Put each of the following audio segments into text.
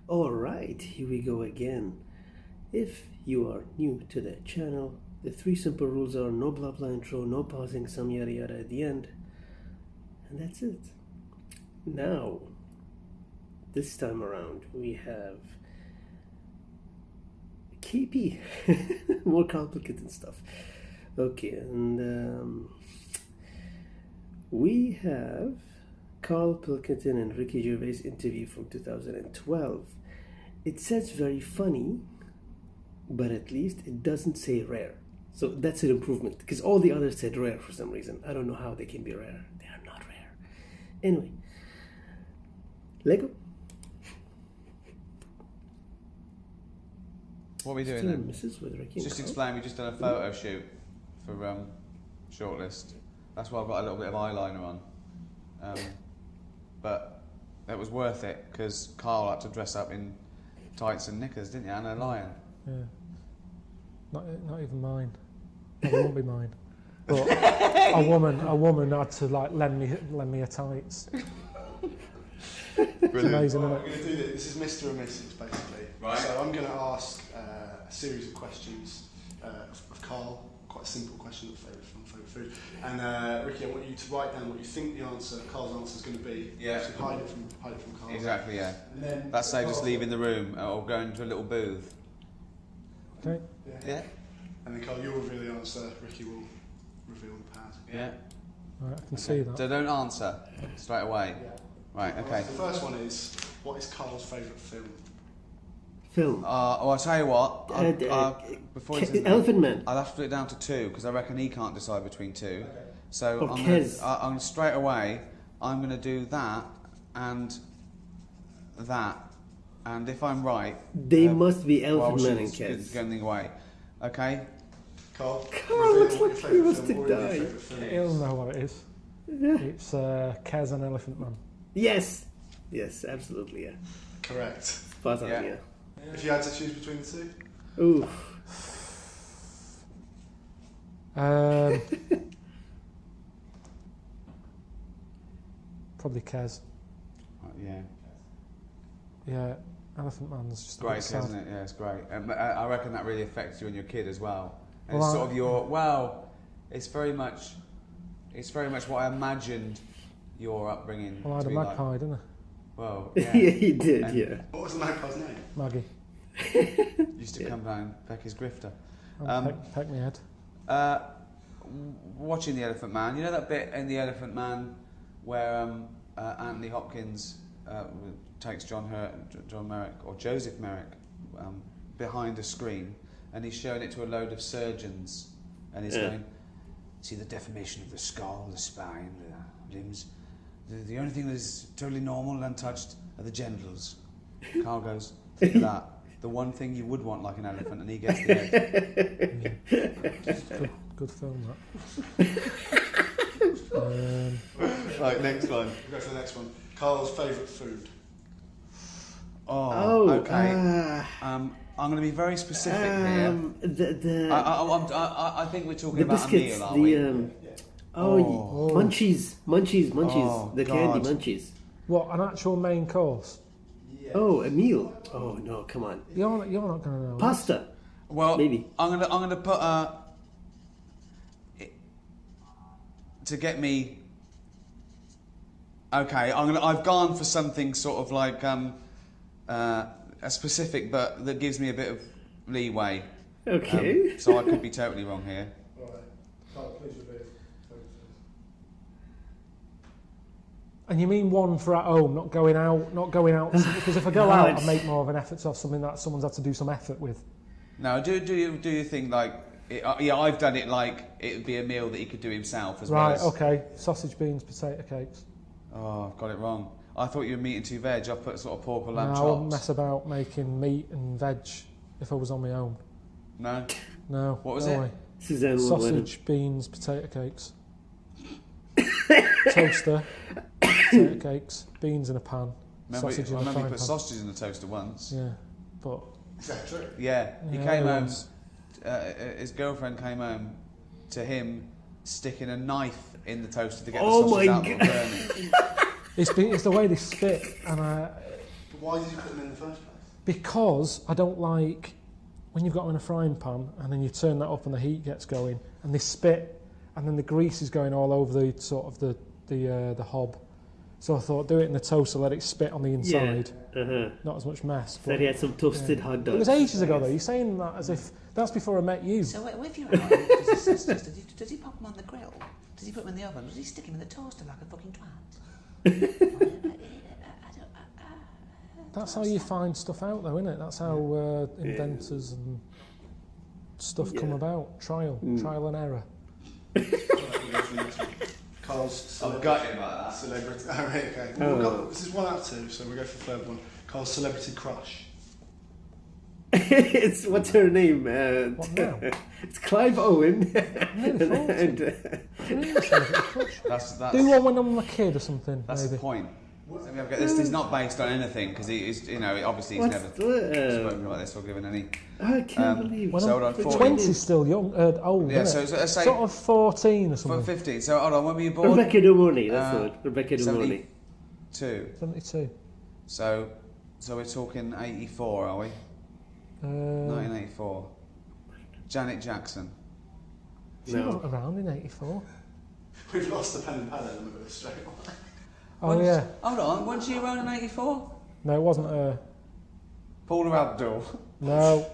Alright, here we go again. If you are new to the channel, the 3 simple rules are no blah blah intro, no pausing, some yada yada at the end. And that's it. Now, this time around, we have KP. More complicated stuff. Okay, and we have Karl Pilkington and Ricky Gervais interview from 2012. It says very funny, but at least it doesn't say rare. So that's an improvement, because all the others said rare for some reason. I don't know how they can be rare. They are not rare. Anyway, Lego. What are we doing then? Mrs. with Ricky Just and explain, we just done a photo shoot for Shortlist. That's why I've got a little bit of eyeliner on. But it was worth it, because Karl had to dress up in tights and knickers, didn't you? And a lion. Yeah. Not even mine. It won't be mine. But a woman had to like lend me a tights. Brilliant. It's amazing, isn't We're it? going to do this. This is Mr. and Mrs. basically. Right. So I'm going to ask a series of questions of Karl. Quite a simple question of favourite film, favourite food. And Ricky, I want you to write down what you think the answer, Karl's answer is going to be. Yeah. So hide it from Karl. Exactly, yeah. And then That's say just leaving the room or going to a little booth. Okay. Yeah? And then Karl, you'll reveal the answer. Ricky will reveal the pad. Yeah. Right, I can see that. So don't answer straight away. Yeah. Right, okay. The first one is, what is Karl's favourite film? Film. I'll tell you what. Before he says Elephant Man. I'll have to put it down to 2 because I reckon he can't decide between 2. Okay. So Or I'm Kez. gonna straight away. I'm going to do that and that, and if I'm right, They must be Elephant well, Man and get Kez. going the way. Okay. Karl looks reveal like what he your wants favourite to film or your die. favourite film He'll is. know what it is. Yeah. It's Kez and Elephant Man. Yes. Yes, absolutely, yeah. Correct. Spot on, Yeah. yeah. If you had to choose between the two? Ooh. Probably Kez. Yeah. Yeah, Elephant Man's just a Great, bit sad. isn't it? Yeah, it's great. I reckon that really affects you and your kid as well. And Well, it's sort of your it's very much what I imagined your upbringing. Well, I had to a be magpie, like. didn't I? Well, Yeah, yeah. he did, And- yeah. What was the magpie's name? Maggie. Used to come down, peck his grifter. Peck me head. Watching The Elephant Man, you know that bit in The Elephant Man where Anthony Hopkins takes John Merrick or Joseph Merrick behind a screen, and he's showing it to a load of surgeons, and he's going, see the deformation of the skull, the spine, the limbs. The only thing that is totally normal and untouched are the genitals. Karl goes, think of that. The one thing you would want like an elephant, and he gets the head. Good film, that. Right, next one. We'll go for the next one. Karl's favourite food. Oh, okay. Um, I'm going to be very specific here. I think we're talking the about biscuits, a meal, are we? munchies, Oh, the God. candy munchies. What, an actual main course? Yeah. Oh, a meal. Oh no, come on. You're not going to know. Pasta. Well, maybe. I'm gonna put to get me. Okay, I've gone for something sort of like a specific, but that gives me a bit of leeway. Okay. So I could be totally wrong here. Alright. Karl, please reveal favourite food. And you mean one for at home, not going out, because if I go No, out, I it's- make more of an effort to have something that someone's had to do some effort with. Now, do you think like yeah? I've done it like it would be a meal that he could do himself as well Right, as. okay. Sausage, beans, potato cakes. Oh, I've got it wrong. I thought you were meat and 2 veg. I put sort of pork or lamb No, I wouldn't chops. mess about making meat and veg if I was on my own. No. No. What was no it? way. Suzanne Sausage, beans, potato cakes. Toaster, potato cakes, beans in a pan, sausage in I a remember frying he put pan. sausages in the toaster once. Yeah, but Is that true? Yeah, he Yeah, came it home. was. His girlfriend came home to him sticking a knife in the toaster to get Oh the sausage my out of burning. it's the way they spit, and But why did you put them in the first place? Because I don't like when you've got them in a frying pan and then you turn that up and the heat gets going and they spit and then the grease is going all over the sort of the hob. So I thought, do it in the toaster, let it spit on the inside. Yeah. Not as much mess. So he had some toasted hot dogs. It was ages ago though. You're saying that as if that's before I met you. So if you're out, does he pop them on the grill? Does he put them in the oven? Does he stick them in the toaster like a fucking twat? That's how you find stuff out though, isn't it? That's how inventors and stuff come about. Trial and error. Karl's I've got him like that. Celebrity. Oh, right, okay. This is 1 out of 2, so we'll go for the third one. Karl's celebrity crush. It's what's her name? What now? It's Clive Owen. That's Do one when I'm a kid or something. That's maybe. the point. This is not based on anything because he's, obviously he's never spoken about this or given any. I can't believe. When So hold I'm on, 20's still young, old. Yeah, isn't so it? let's say Sort of 14 or for something. 15. So hold on, when were you born? Rebecca De Mornay, that's the word. Rebecca De Mornay. 72. 72. So we're talking 84, are we? 1984. Janet Jackson. She wasn't around in 84. We've lost the pen and pad element of this straight away. Oh yeah. Hold on, wasn't she around in 84? No, it wasn't her. Paula Abdul. No.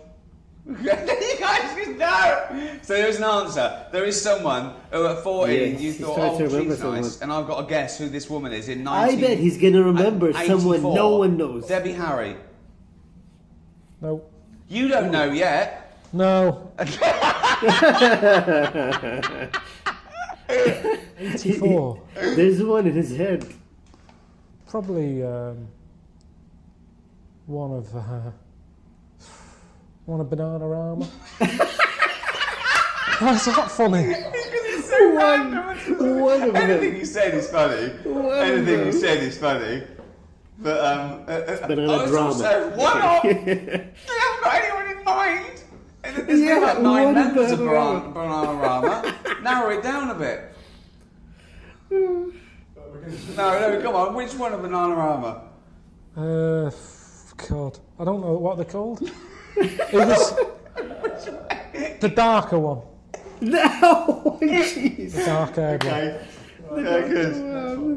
You guys just know. So there's an answer. There is someone who at 14 Yes, you he's thought, trying to oh, remember she's nice, someone. and I've got to guess who this woman is in I bet he's gonna remember someone 84. no one knows. Debbie Harry. No. You don't know yet. No. 84. There's one in his head. Probably one of Bananarama. Why is that funny? One of Anything them. you said is funny. Anything you said is funny. But Banana drama. One of. They haven't got anyone in mind. And there's Yeah, been like 9 one members of Bananarama. Bananarama. Narrow it down a bit. No, come on. Which one of Bananarama? God, I don't know what they're called. It was the darker one. No, jeez. The dark-haired one. Okay. Yeah, good.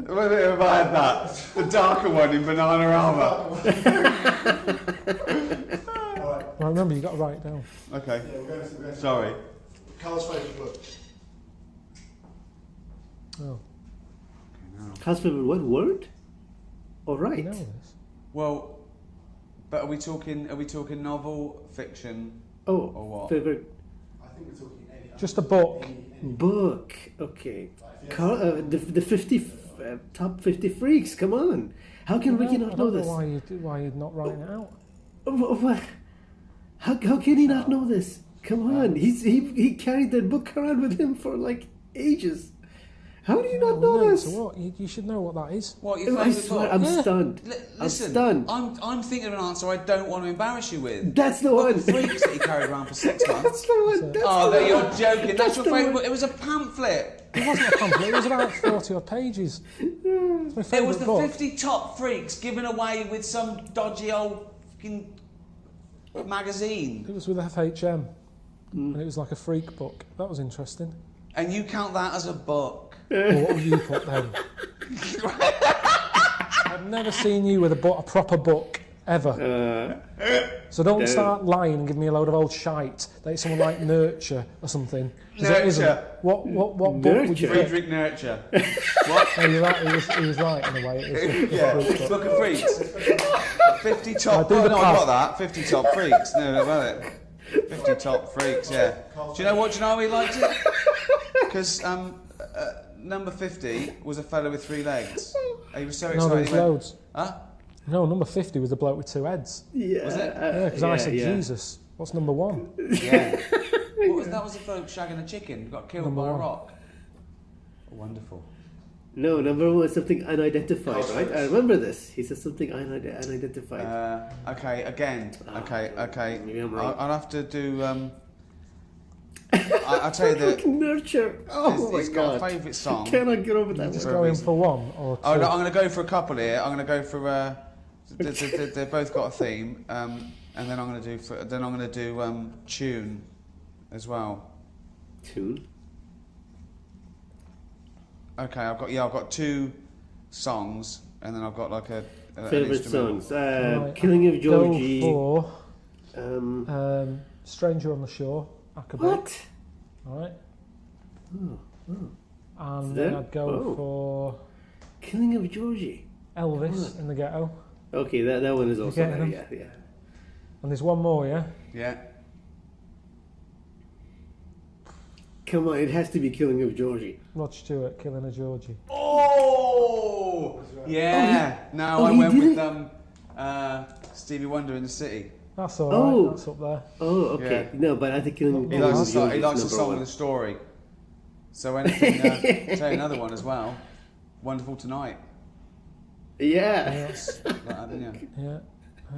What if I had that? The darker one in Bananarama. Well, remember, you've got to write it down. Okay. Yeah, we're going to Sorry. Karl's favourite book. Oh, Karl's favorite what word? All right. you know this. Well, but are we talking novel, fiction, Oh, or what? favorite I think we're talking any. Just a book. book. Okay. Karl, the 50 top 50 freaks. Come on. How can Ricky not know this? Why you're not writing it out? What? How can he not know this? Come on. He carried that book around with him for like ages. How do you not know No, this? So what? You should know what that is. What your I favourite swear, book? I'm Yeah. stunned. I'm Listen, stunned. I'm thinking of an answer I don't want to embarrass you with. That's the Book one. of Freaks that he carried around for 6 months. That's the one. That's Oh, the no, you're one. joking. That's your the favourite one. book. It was a pamphlet. It wasn't a pamphlet. It was about 40 odd pages. It's my It was favourite the book. 50 top freaks given away with some dodgy old fucking magazine. It was with FHM, and it was like a freak book. That was interesting. And you count that as a book. Well, what have you put then? I've never seen you with a proper book ever. So don't start lying and give me a load of old shite that it's someone like Nurture or something. 'Cause it isn't. Nurture. What book would you pick? Friedrich Nurture. What? Oh, you're right. He was right in a way. It was Yeah, a freak book. Book of Freaks. 50 top. I do Oh, the no, I path. got that. 50 top freaks. No, about it. 50 top freaks. Yeah. Do you know what? Do you know how he liked it? Because number 50 was a fellow with 3 legs. He was so No, excited. there was he went, loads. huh? No, number 50 was the bloke with 2 heads. Yeah. Was it? Yeah, because I said Jesus. What's number 1? Yeah. That was the fellow shagging a chicken. Got killed Number by a 1. rock. Wonderful. No, number 1 was something unidentified, right? I remember this. He said something unidentified. Okay, again. Okay. maybe I'm wrong. I'll have to do. I'll tell you that. Nurture. Oh my He's got god. a favourite song. I cannot get over that Just one. go in for 1 or 2. Oh, no, I'm going to go for a couple here. I'm going to go for They've both got a theme, and then I'm going to do tune as well. Tune. Okay, I've got 2 songs, and then I've got like a Favorite an songs. Right, Killing of Georgie. Go Um, for Stranger on the Shore, Acapella. what? Alright. Oh. And There? then I'd go Oh. for Killing of Georgie. Elvis in the Ghetto. Okay, that one is also getting there. them? Yeah. And there's one more, yeah? Yeah. Come on, it has to be Killing of Georgie. Rod Stewart, Killing a Georgie. Oh! Yeah. No, I he went with didn't? Stevie Wonder in the City. That's alright, Oh. that's up there. Oh, okay. Yeah. No, but I think Killing He of likes a Georgie he likes a is song number with a one. story. So anything, tell you another one as well. Wonderful Tonight. Yeah. Yes. Like that, didn't you?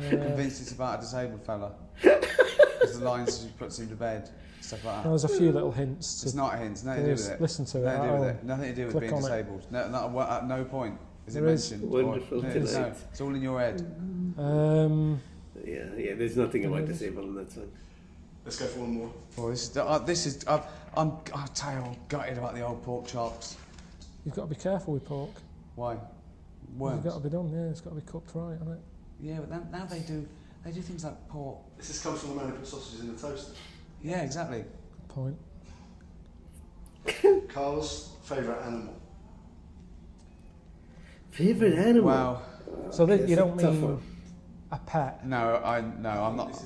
Yeah. Convinced it's about a disabled fella. Because the lines she puts him to bed, stuff like that. There's a few little hints. It's not a hint, nothing to do with it. Listen to it. Nothing to do with I'll it. Nothing to do with click being on it. disabled. No, at no point is it There is. mentioned. Wonderful no, Tonight. it's all in your head. Yeah, there's nothing about disabled in that song. Let's go for one more. Well, I'll tell you, I'm gutted about the old pork chops. You've got to be careful with pork. Why? It's Worms. got to be done, yeah. It's got to be cooked right, hasn't it? Yeah, but now they do things like pork. This comes from the man who put sausages in the toaster. Yeah, exactly. Good point. Karl's favourite animal. Favorite animal? Wow. So Okay, you that's don't a tough mean one. a pet? No, I'm not.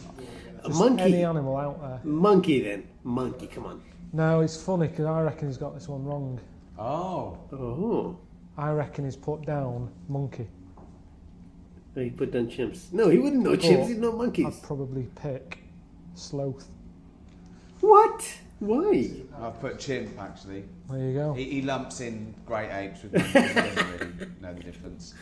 A Just monkey. any animal out there? Monkey then. Monkey, come on. No, it's funny because I reckon he's got this one wrong. Oh. Oh. I reckon he's put down monkey. Oh, he put down chimps. No, he wouldn't know chimps, he'd know monkeys. I'd probably pick sloth. What? Why? I've put chimp actually. There you go. He lumps in great apes with monkeys. He doesn't really know the difference.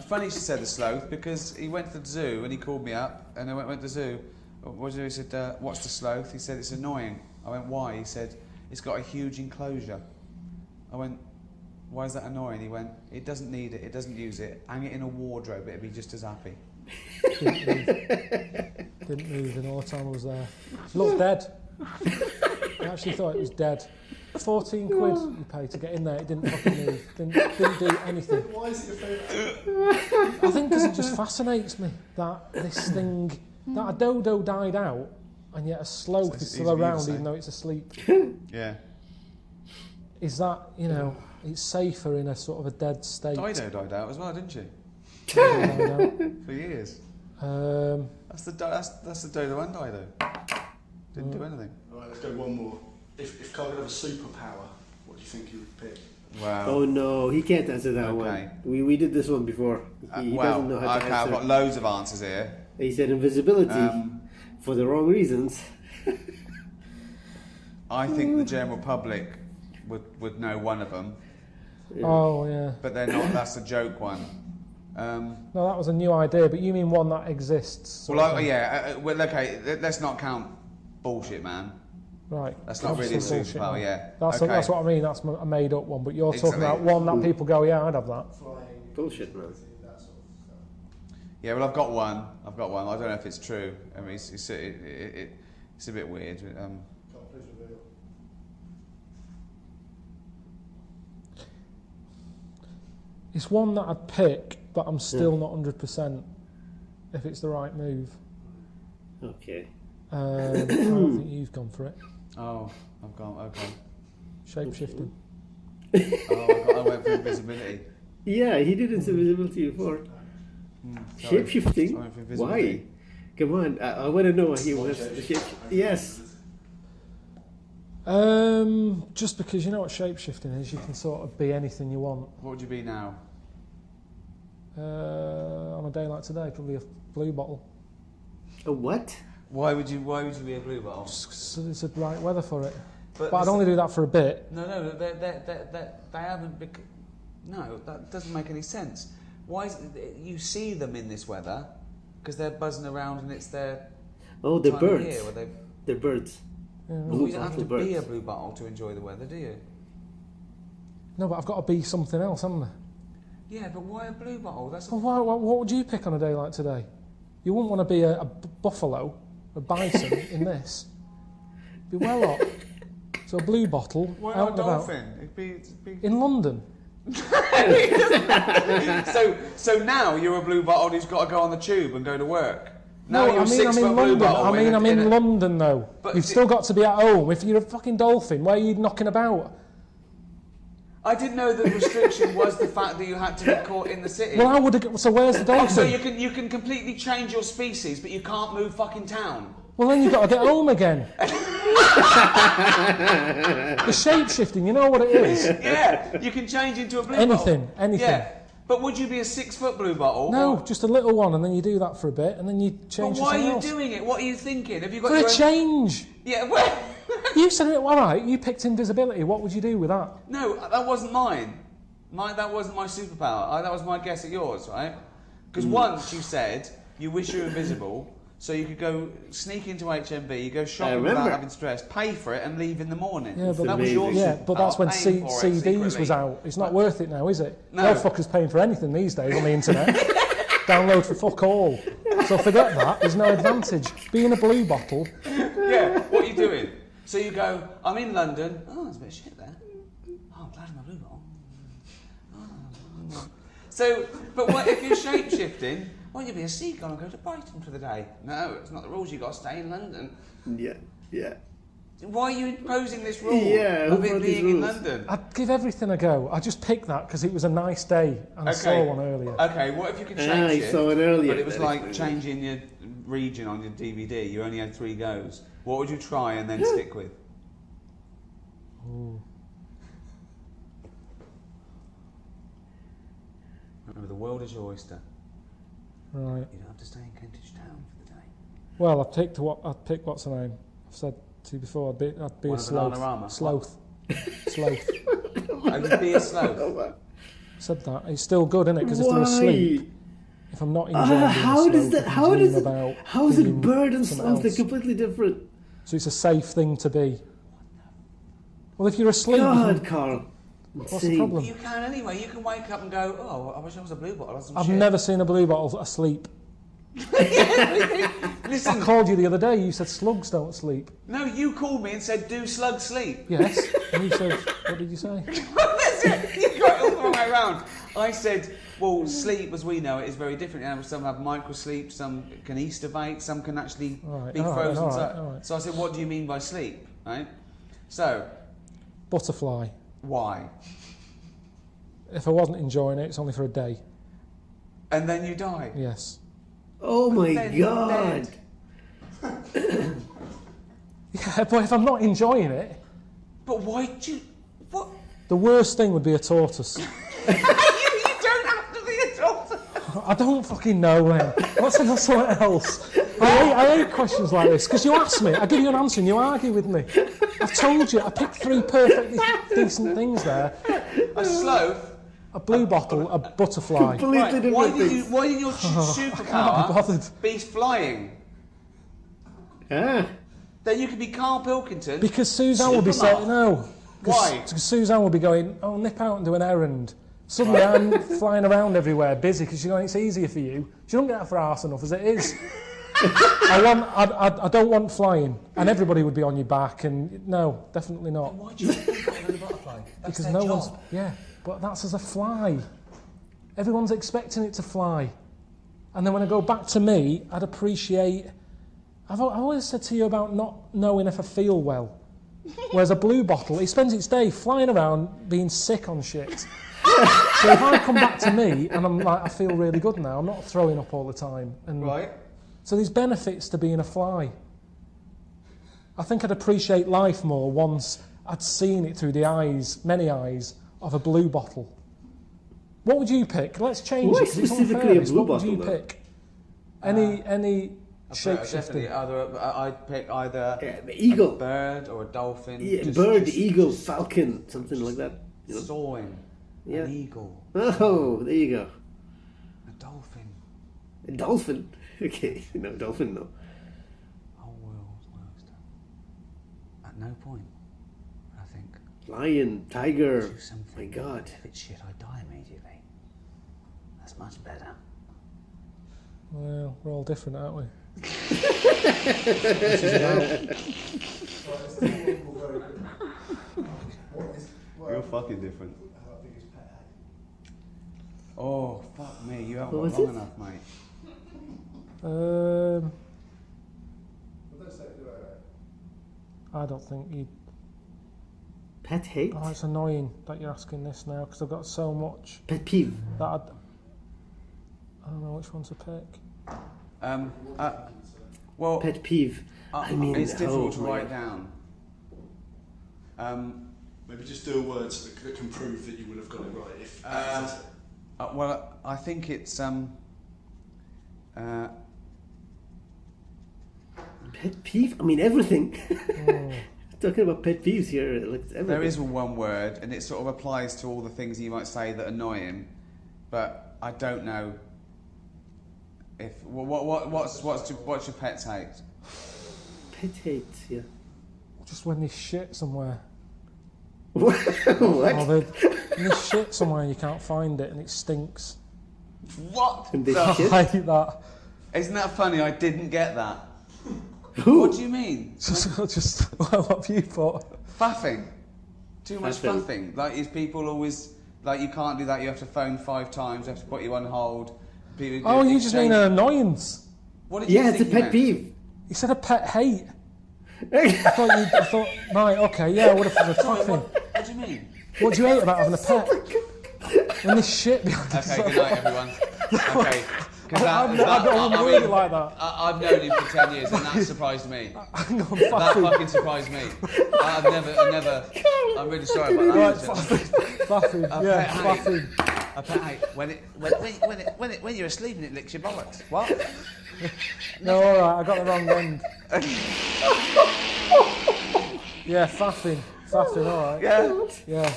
Funny she said the sloth because he went to the zoo and he called me up and I went to the zoo. What did he said? Watch the sloth. He said it's annoying. I went why? He said it's got a huge enclosure. I went why is that annoying? He went it doesn't need it. It doesn't use it. Hang it in a wardrobe. It'd be just as happy. Didn't move in all the time I was there. Looked dead. I actually thought it was dead. 14 quid you paid to get in there. It didn't fucking move. Didn't do anything. Why is it your favourite? I think because it just fascinates me that this thing, that a dodo died out and yet a sloth It's is easy still for you to around say. even though it's asleep. Yeah. Is that, it's safer in a sort of a dead state? Dido died out as well, didn't she? Died out. For years. Um, That's the Dodo and Dido. Didn't do anything. Alright, let's go one more. If Karl could have a superpower, what do you think he would pick? Wow. Oh no, he can't answer that Okay. one. We did this one before. He doesn't know how to okay, answer. I've got loads of answers here. He said invisibility for the wrong reasons. I think the general public would know one of them, Oh, yeah. but they're not. That's a joke one. No, that was a new idea, but you mean one that exists? sort of thing. Well, okay. Let's not count bullshit, man. Right. That's not really a Some bullshit superpower. one. Yeah. That's okay. that's what I mean. That's a made-up one. But you're talking Exactly. about one that people go, yeah, I'd have that. Bullshit, man. Yeah. Well, I've got one. I don't know if it's true. I mean, it's a bit weird. It's one that I'd pick, but I'm still not 100% if it's the right move. Okay. I don't think you've gone for it. Oh, I've gone. Okay. Shape-shifting. I went for invisibility. Yeah, he did invisibility before. Sorry. Shape-shifting? I went for Why? invisibility. Come on, I want to know what he was. The shape. Yes. Just because you know what shape-shifting is, you can sort of be anything you want. What would you be now? On a day like today, probably a blue bottle. A what? Why would you be a blue bottle? Just 'cause it's the right weather for it. But But I'd only do that for a bit. No, they haven't. No, that doesn't make any sense. Why is you see them in this weather because they're buzzing around and it's their Oh, the time birds. of year where they. The birds. Yeah. Blue You don't have to bottle be a birds. blue bottle to enjoy the weather, do you? No, but I've got to be something else, haven't I? Yeah, but why a blue bottle? That's Well, what would you pick on a day like today? You wouldn't want to be a buffalo, a bison in this. Be well up. So a blue bottle, why out a and about. dolphin? It'd be... In London. So now you're a blue bottle who's got to go on the tube and go to work. Now you're I'm in blue London. bottle. I'm in London though. But You've still got to be at home. If you're a fucking dolphin, where are you knocking about? I didn't know the restriction was the fact that you had to be caught in the city. Well, so where's the dolphin? So you can completely change your species, but you can't move fucking town. Well, then you've got to get home again. The shape-shifting, you know what it is? Yeah, you can change into a blue bottle. Anything. Yeah. But would you be a 6-foot blue bottle? No, just a little one, and then you do that for a bit, and then you change. But why are you else. doing it? What are you thinking? Have you got For your a own... change? Yeah, well... You said it, all right, you picked invisibility. What would you do with that? No, that wasn't mine. That wasn't my superpower. That was my guess at yours, right? Because once you said you wish you were invisible, so you could go sneak into HMV, you go shopping without having stress, pay for it, and leave in the morning. Yeah, but that was your superpower. but that's when paying for it CDs secretly. was out. It's not worth it now, is it? No. No fucker's paying for anything these days on the internet. Download for fuck all. So forget that. There's no advantage. Being a blue bottle. Yeah, what are you doing? So you go, I'm in London. Oh, there's a bit of shit there. Oh, I'm glad I'm a blue bottle. So, but what if you're shape-shifting? Why don't you be a seagull and go to Brighton for the day? No, it's not the rules. You've got to stay in London. Yeah. Why are you imposing this rule Yeah, of who it brought being these in rules? London? I'd give everything a go. I just picked that because it was a nice day and I saw one earlier. Okay, what if you could I change it? saw it earlier. But it was That like explains changing your region on your DVD. You only had 3 goes. What would you try and then stick with? Ooh. Remember, the world is your oyster. Right. You don't have to stay in Kentish Town for the day. Well, I'd pick what's her name. I've said to you before. I'd be a One of sloth. Bananarama? Sloth. I'd be a sloth. Said that. It's still good, isn't it? Because if they're asleep, if I'm not enjoying being a How sloth, does that? I can How dream does it? about How is it being bird and something sloth? They're else. completely different. So it's a safe thing to be. Well, if you're asleep, God, Karl. what's the Insane. problem? You can anyway. You can wake up and go, oh, I wish I was a blue bottle. I've never seen a blue bottle asleep. Listen, I called you the other day. You said slugs don't sleep. no, you called me and said, do slugs sleep? Yes. And you said, what did you say? That's it. You got it all the wrong way around. I said, well, sleep as we know it is very different. You know, some have microsleep, some can estivate, some can actually be frozen. all right. So I said, what do you mean by sleep? Right? So, Butterfly. why? If I wasn't enjoying it, it's only for a day. And then you die. Yes. Oh my Then you're God. dead. Yeah, but if I'm not enjoying it, But why do you... What? the worst thing would be a tortoise. you don't have to be a tortoise. I don't fucking know, then. What's something else? I hate questions like this, because you ask me, I give you an answer and you argue with me. I've told you, I picked 3 perfectly decent things there. A sloth. A blue bottle, a butterfly. Completely Right, different why did things. your Can't be superpower bothered. be flying? Ah. Then you could be Karl Pilkington. Because Suzanne would be saying, no. Why? Because Suzanne would be going, oh, nip out and do an errand. Suddenly I'm flying around everywhere, busy, because she's going, it's easier for you. She don't get out for arse enough as it is. I don't want flying. And everybody would be on your back, and no, definitely not. Why do you think of a butterfly? That's Because their no job. one's... Yeah, but that's as a fly. Everyone's expecting it to fly. And then when I go back to me, I'd appreciate... I've always said to you about not knowing if I feel well. Whereas a blue bottle, it spends its day flying around being sick on shit. So if I come back to me and I'm like, I feel really good now, I'm not throwing up all the time. And Right. so there's benefits to being a fly. I think I'd appreciate life more once I'd seen it through the eyes, many eyes, of a blue bottle. What would you pick? Let's change Why it, 'cause it's specifically unfair. a blue What would you bottle, though? pick? Any Definitely shape-shifting? I'd pick either Yeah, the a eagle. bird or a dolphin. Yeah, just- bird, just eagle, falcon, something like that. You know? soaring. Yeah. An eagle. Oh, there you go. A dolphin. A dolphin. Okay, no, dolphin, no. Whole world's worst. At no point, I think. Lion, tiger. Do something. My God. If it's shit, I die immediately. That's much better. Well, we're all different, aren't we? Which is You're fucking different. How big is pet hate? Oh, fuck me, you haven't What got was long it? enough, mate. Well, don't say it, do I? I don't think you. Pet hate? Oh, it's annoying that you're asking this now because I've got so much Pet peeve? that I don't know which one to pick. Well, Pet peeve. I mean, it's difficult to my write God. down. Maybe just do a word that can prove that you would have got it right. If Well, I think it's Pet peeve? I mean, everything. Oh. Talking about pet peeves here, like it's everything. there is one word, and it sort of applies to all the things you might say that annoy him, but I don't know if what's your pet's hate? Pet hate, yeah. Just when they shit somewhere. What? Or when they shit somewhere and you can't find it and it stinks. What? And they I shit? hate that. Isn't that funny? I didn't get that. Who? What do you mean? Just what have you put? Faffing. Too much Faffing. faffing. Like, is people always like, you can't do that? You have to phone 5 times. They have to put you on hold. People Oh, do you just mean exchange- an annoyance. What did you Yeah, it's a think you pet meant? peeve. You said a pet hate. I thought, right, okay, yeah, I would have been Sorry, attacking. what do you mean? What do you hate about having a pet? When there's shit behind Okay, good night, everyone. Okay. I don't really like that. I've known him for 10 years, and that surprised me. Hang on, That fucking. fucking surprised me. I've never. I'm really sorry about Right, that. Fluffy, yeah, pet Fluffy. A pet hate. When you're asleep and it licks your bollocks. What? No, alright, I got the wrong end. Yeah, faffing, alright. Yeah. Yeah.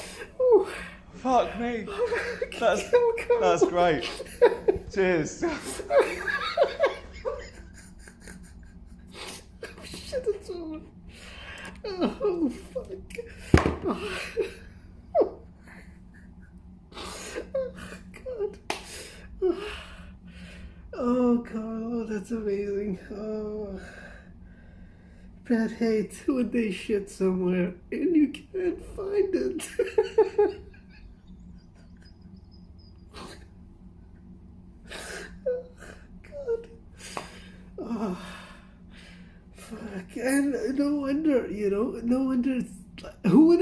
Fuck me. That's great. Cheers. Shit, it's over. Oh, fuck. Oh, God. Oh, Karl, that's amazing. Oh. Pet hate when they shit somewhere and you can't find it. God. Oh, fuck. And no wonder, no wonder. Who would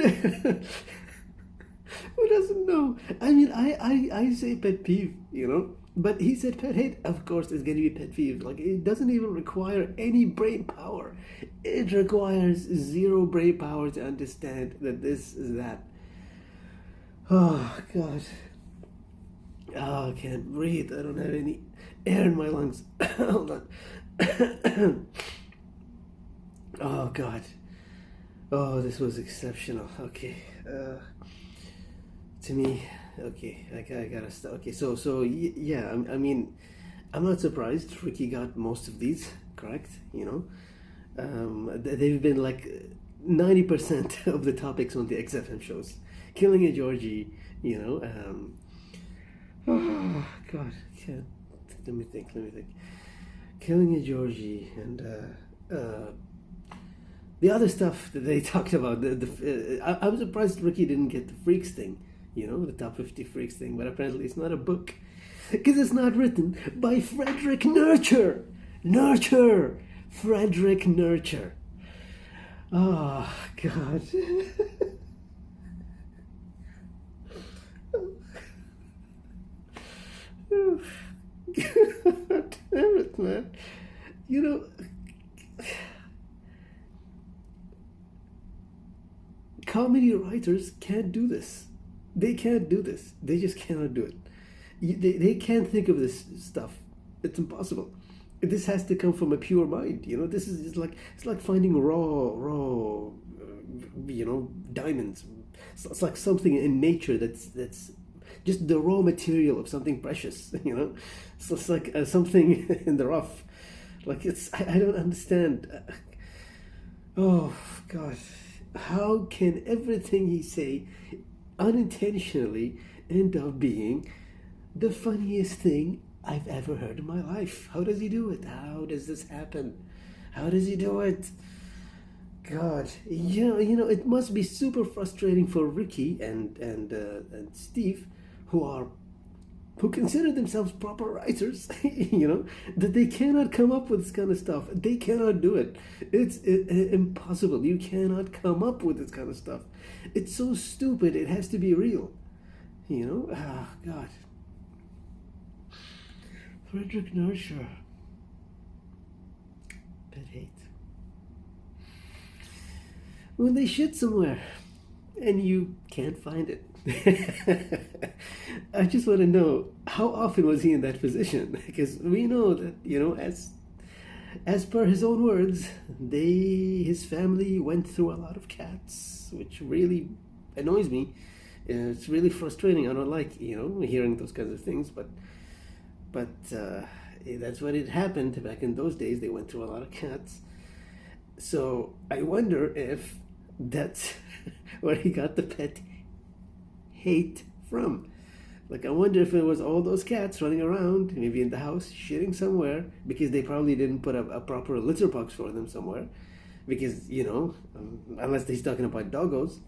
who doesn't know? I mean, I say pet peeve, but he said pet hate. Of course, it's going to be pet peeve. Like, it doesn't even require any brain power. It requires 0 brain power to understand that this is that. Oh, God. Oh, I can't breathe. I don't have any air in my lungs. Hold on. Oh, God. Oh, this was exceptional. Okay. To me, okay, I gotta stop. Okay, so yeah, I mean, I'm not surprised Ricky got most of these correct. They've been like 90% of the topics on the XFM shows. Killing a Georgie, oh God, can't. Let me think. Killing a Georgie and the other stuff that they talked about. I'm surprised Ricky didn't get the freaks thing. The top 50 freaks thing, but apparently it's not a book because it's not written by Frederick Nurture. Frederick Nurture. Oh, God. Damn it, man. Comedy writers can't do this. They can't do this. They just cannot do it. They can't think of this stuff. It's impossible. This has to come from a pure mind. This is just it's like finding raw, diamonds. It's like something in nature that's just the raw material of something precious. So it's like something in the rough. Like I don't understand. Oh God, how can everything he say unintentionally end up being the funniest thing I've ever heard in my life. How does he do it? How does this happen? How does he do it? God, it must be super frustrating for Ricky and Steve, who consider themselves proper writers, that they cannot come up with this kind of stuff. They cannot do it. It's impossible. You cannot come up with this kind of stuff. It's so stupid. It has to be real. God. Frederick Nurture. Pet hate. When they shit somewhere and you can't find it. I just want to know, how often was he in that position? Because we know that, as per his own words, his family went through a lot of cats, which really annoys me. It's really frustrating. I don't like, hearing those kinds of things, but that's what it happened back in those days. They went through a lot of cats. So I wonder if that's where he got the pet hate from. Like, I wonder if it was all those cats running around, maybe in the house, shitting somewhere, because they probably didn't put a proper litter box for them somewhere. Because, unless he's talking about doggos.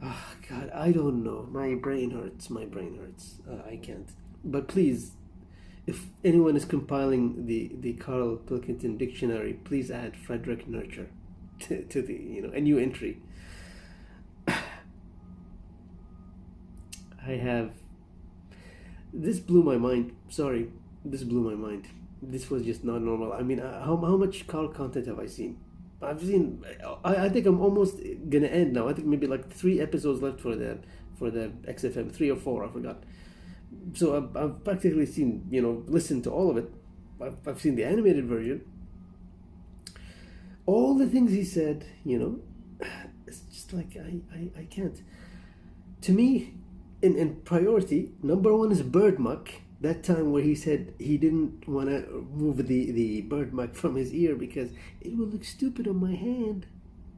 Oh, God, I don't know. My brain hurts. I can't. But please, if anyone is compiling the Karl Pilkington dictionary, please add Frederick Nurture to the, a new entry. This blew my mind. Sorry, this blew my mind. This was just not normal. I mean, how much Karl content have I seen? I think I'm almost gonna end now. I think maybe like 3 episodes left for the XFM, 3 or 4, I forgot. So I've practically seen, listened to all of it. I've seen the animated version. All the things he said, it's just like, I can't. To me, in priority, number 1 is bird muck. That time where he said he didn't want to move the bird muck from his ear because it will look stupid on my hand,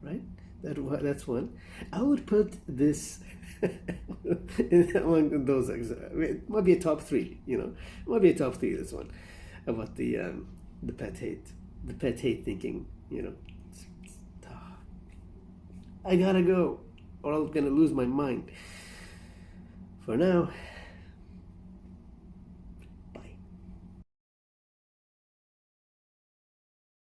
right? That's one. I would put this among those. It might be a top 3. It might be a top 3. This one about the pet hate thinking. I gotta go, or I'm gonna lose my mind. For now.